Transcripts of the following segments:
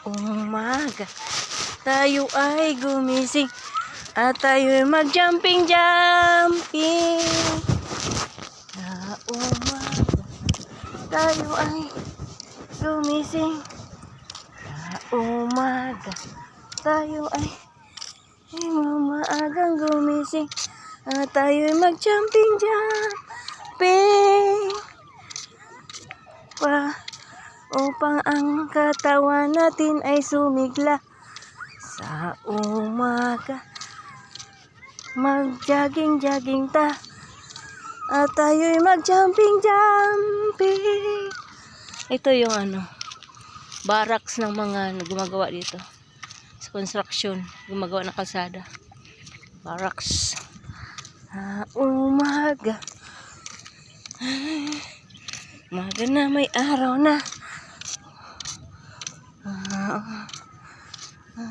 umaga, tayo ay gumising at tayo'y mag-jumping. Sa umaga, tayo ay gumising. Sa umaga, tayo ay maagang gumising at tayo'y mag-jumping upang ang katawan natin ay sumigla. Sa umaga, mag-jogging ta at tayo'y mag-jumping. Ito yung barracks ng mga gumagawa dito sa construction, gumagawa ng kalsada. Barracks. Umaga, umaga na, may araw na.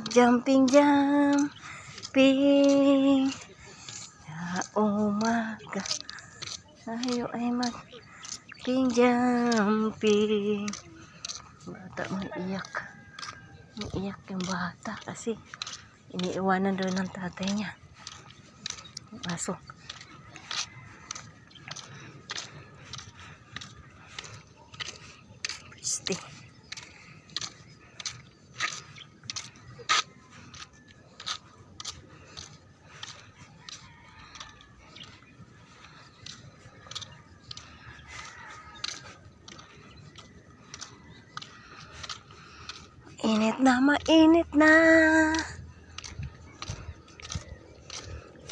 Jumping. Sa umaga, tayo ay jumping. Bata, maiiyak yung bata kasi iniiwanan doon ng tatay niya. Aso. Piste. Mainit na.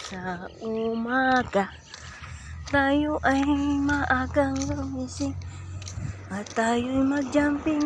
Sa umaga, tayo ay maagang gumising at tayo'y mag-jumping.